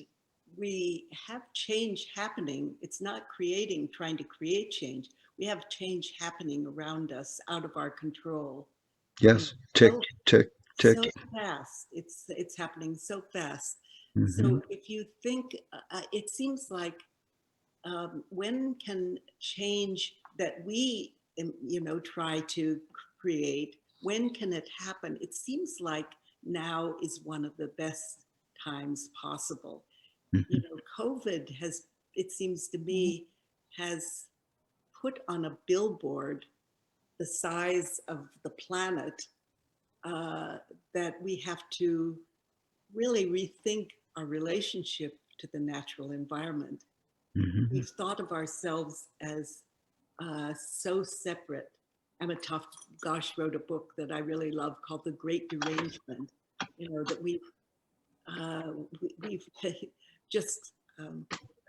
S3: we have change happening. It's not trying to create change. We have change happening around us out of our control. And
S2: Yes, tick,
S3: so,
S2: tick,
S3: so
S2: tick.
S3: fast, it's happening so fast.
S2: Mm-hmm.
S3: So if you think, it seems like when can change that we, you know, try to create, when can it happen? It seems like now is one of the best times possible. You
S2: Mm-hmm.
S3: know, COVID has, it seems to me, has put on a billboard the size of the planet, uh, that we have to really rethink our relationship to the natural environment.
S2: Mm-hmm.
S3: We've thought of ourselves as so separate. Emma Gosh wrote a book that I really love called The Great Derangement. You know, that we've just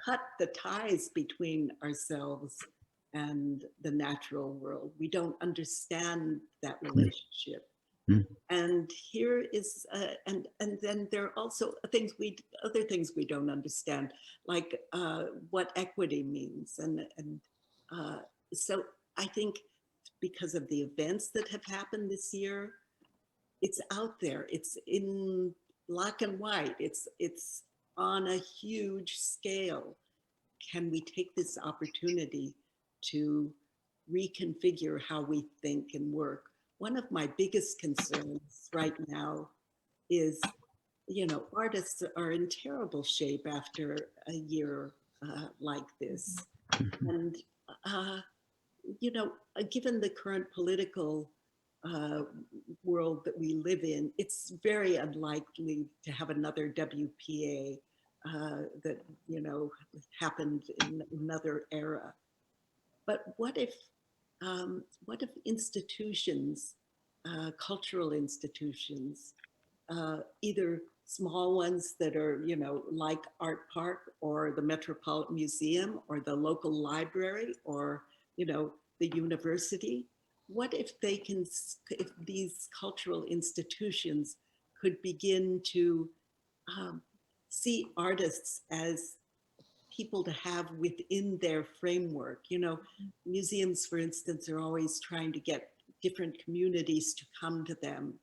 S3: cut the ties between ourselves and the natural world. We don't understand that relationship. And here is, and then there are also other things we don't understand, like what equity means, and uh, so I think because of the events that have happened this year, it's out there. It's in black and white. It's on a huge scale. Can we take this opportunity to reconfigure how we think and work? One of my biggest concerns right now is, you know, artists are in terrible shape after a year like this. And, uh, you know, given the current political uh, world that we live in, it's very unlikely to have another WPA that, you know, happened in another era. But what if what if institutions, cultural institutions, either small ones that are, like Artpark or the Metropolitan Museum or the local library or, the university. What if if these cultural institutions could begin to um, see artists as people to have within their framework? Museums, for instance, are always trying to get different communities to come to them,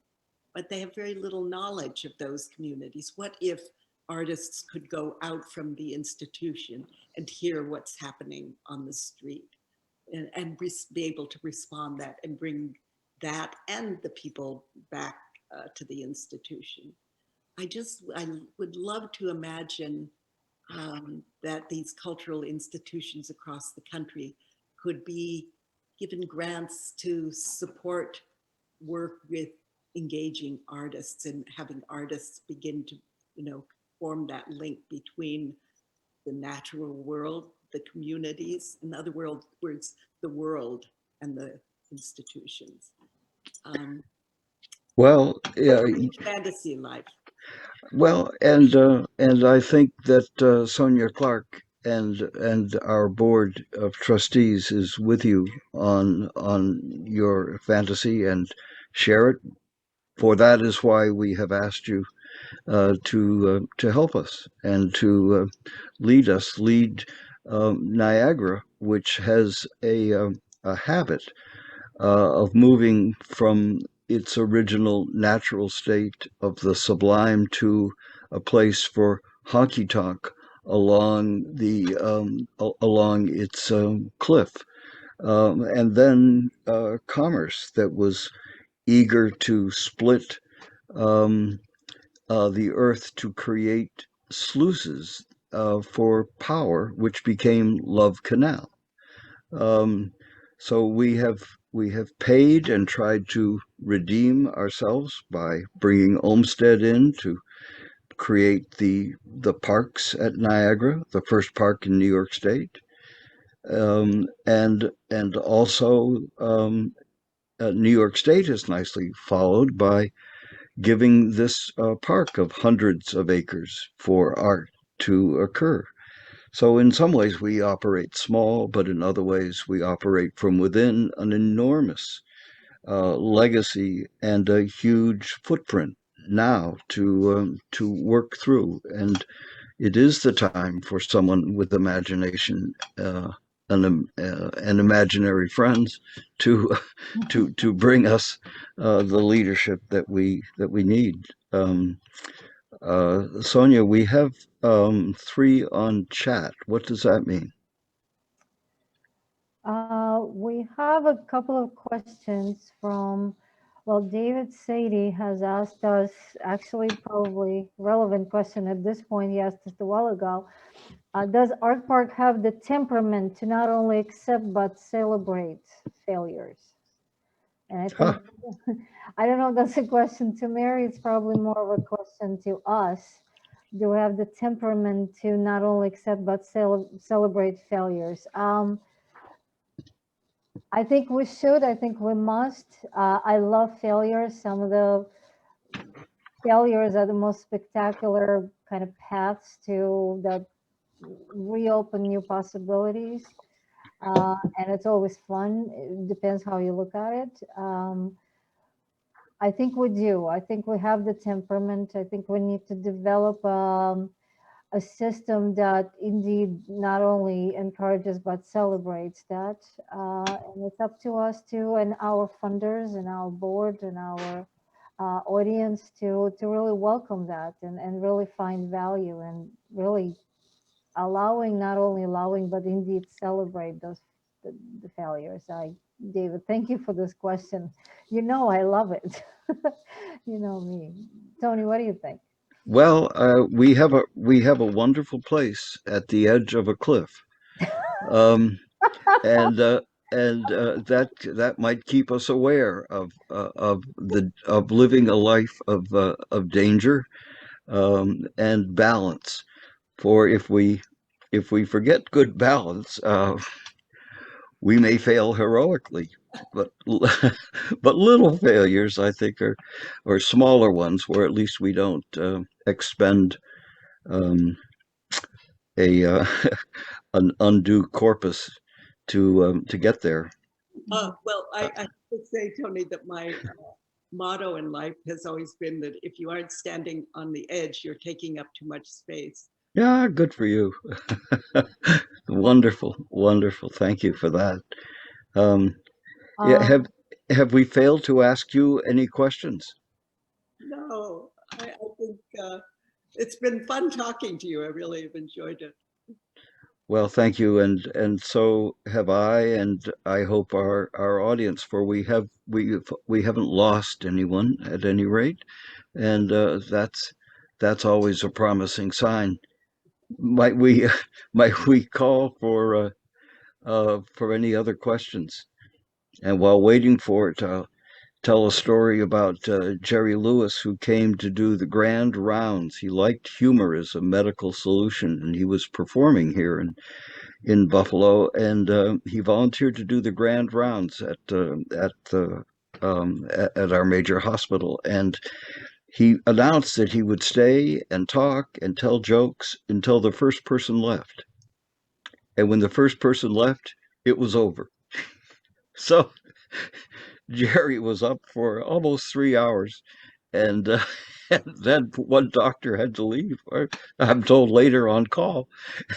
S3: but they have very little knowledge of those communities. What if artists could go out from the institution and hear what's happening on the street and be able to respond that and bring that and the people back to the institution? I would love to imagine that these cultural institutions across the country could be given grants to support work with engaging artists and having artists begin to, form that link between the natural world, the communities, in other words, the world and the institutions. Um,
S2: Well, yeah,
S3: Fantasy life.
S2: well, and I think that Sonia Clark and our board of trustees is with you on your fantasy and share it. For that is why we have asked you to help us and to lead Niagara, which has a habit of moving from its original natural state of the sublime to a place for honky tonk along its cliff, and then commerce that was eager to split um, the earth to create sluices for power, which became Love Canal. Um, so we have paid and tried to redeem ourselves by bringing Olmsted in to create the parks at Niagara, the first park in New York State, and also New York State has nicely followed by giving this park of hundreds of acres for art to occur. So, in some ways, we operate small, but in other ways, we operate from within an enormous legacy and a huge footprint now to work through. And it is the time for someone with imagination and imaginary friends to to bring us the leadership that we need. Sonia, we have three on chat. What does that mean?
S1: We have a couple of questions from, well, David Sadie has asked us, actually probably relevant question at this point, he asked us a while ago. Does Artpark have the temperament to not only accept but celebrate failures? And I think,
S2: Huh.
S1: I don't know if that's a question to Mary, it's probably more of a question to us. Do we have the temperament to not only accept but celebrate failures? I think we should. I think we must. I love failures. Some of the failures are the most spectacular kind of paths to that reopen new possibilities. And it's always fun. It depends how you look at it. I think we do. I think we have the temperament. I think we need to develop a system that indeed not only encourages but celebrates that. And it's up to us to, and our funders and our board and our audience to really welcome that and really find value and really allowing, not only allowing, but indeed celebrate the failures. David, thank you for this question. I love it. You know me. Tony, what do you think?
S2: Well, we have a wonderful place at the edge of a cliff, um, and that might keep us aware of living a life of danger and balance. For if we forget good balance, We may fail heroically, but but little failures, I think, are or smaller ones, where at least we don't expend um, a an undue corpus to get there.
S3: Well, I would say, Tony, that my motto in life has always been that if you aren't standing on the edge, you're taking up too much space.
S2: Yeah, good for you. Wonderful, wonderful. Thank you for that. Um, yeah,
S1: Um,
S2: have we failed to ask you any questions?
S3: No, I think it's been fun talking to you. I really have enjoyed it.
S2: Well, thank you, and so have I, and I hope our audience, for we haven't lost anyone at any rate, and that's always a promising sign. Might we might we call for any other questions? And while waiting for it, tell a story about Jerry Lewis, who came to do the grand rounds. He liked humor as a medical solution, and he was performing here in Buffalo, and he volunteered to do the grand rounds at our major hospital. And he announced that he would stay and talk and tell jokes until the first person left. And when the first person left, it was over. So Jerry was up for almost 3 hours, and, and then one doctor had to leave. Or I'm told later on call,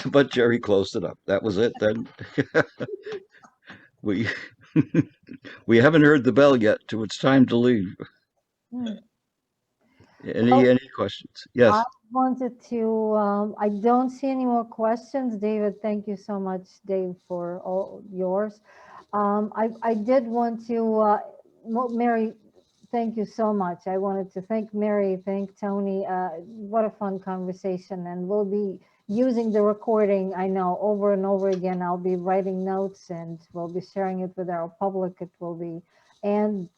S2: but Jerry closed it up. That was it. Then we we haven't heard the bell yet, so it's time to leave.
S1: hmm.
S2: Any
S1: Well,
S2: any questions?
S1: I
S2: Yes.
S1: wanted to, I don't see any more questions. David, thank you so much, Dave, for all yours. I did want to, Mary, thank you so much. I wanted to thank Mary, thank Tony. What a fun conversation. And we'll be using the recording, I know, over and over again. I'll be writing notes and we'll be sharing it with our public. It will be, and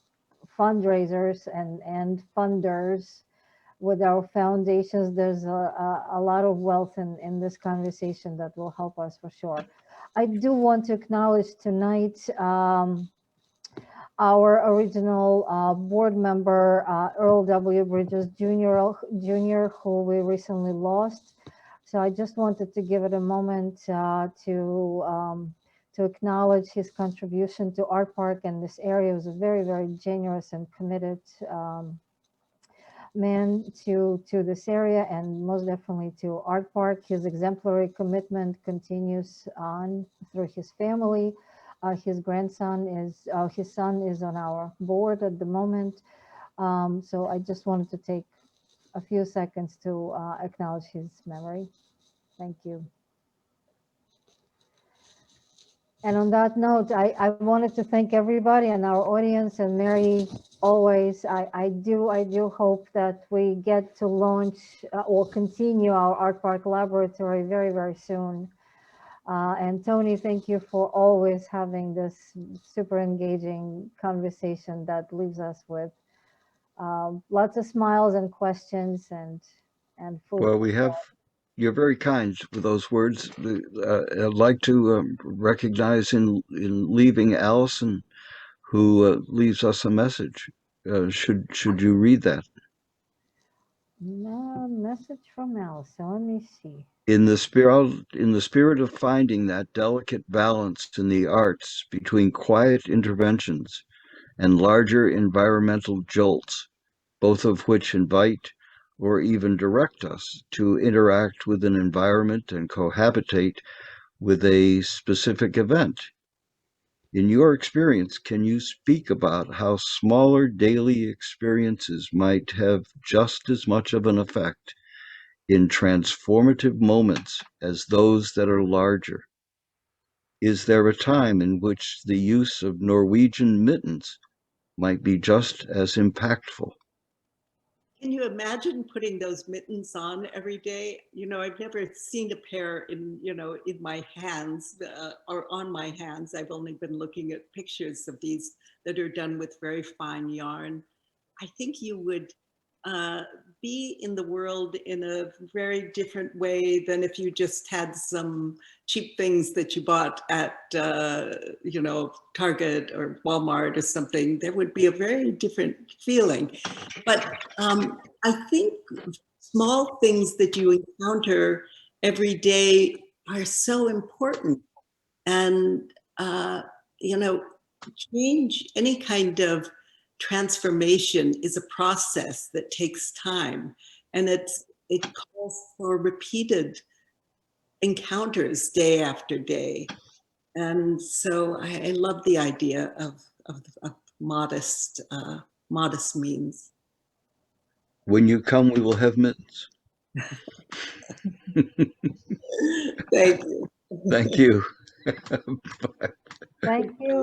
S1: fundraisers and funders with our foundations. There's a lot of wealth in this conversation that will help us for sure. I do want to acknowledge tonight our original board member, Earl W. Bridges Jr., who we recently lost. So I just wanted to give it a moment to acknowledge his contribution to Artpark and this area. He was a very, very generous and committed man to this area, and most definitely to Artpark. His exemplary commitment continues on through his family. His son is on our board at the moment. So I just wanted to take a few seconds to acknowledge his memory. Thank you. And on that note, I wanted to thank everybody and our audience, and Mary, always, I do hope that we get to launch or continue our Artpark Laboratory very, very soon. And Tony, thank you for always having this super engaging conversation that leaves us with lots of smiles and questions and food.
S2: Well, you're very kind with those words. I'd like to recognize in leaving Allison, who leaves us a message. Should you read that?
S1: Message from Allison. Let me see.
S2: In the spirit of finding that delicate balance in the arts between quiet interventions and larger environmental jolts, both of which invite or even direct us to interact with an environment and cohabitate with a specific event. In your experience, can you speak about how smaller daily experiences might have just as much of an effect in transformative moments as those that are larger? Is there a time in which the use of Norwegian mittens might be just as impactful?
S3: Can you imagine putting those mittens on every day? I've never seen a pair in my hands or on my hands. I've only been looking at pictures of these that are done with very fine yarn. I think you would be in the world in a very different way than if you just had some cheap things that you bought at, you know, Target or Walmart or something. There would be a very different feeling. But I think small things that you encounter every day are so important. And, you know, change, any kind of transformation is a process that takes time. And it calls for repeated encounters day after day. And so I love the idea of modest, modest means.
S2: When you come, we will have mittens.
S3: Thank you.
S2: Thank you.
S1: Thank you.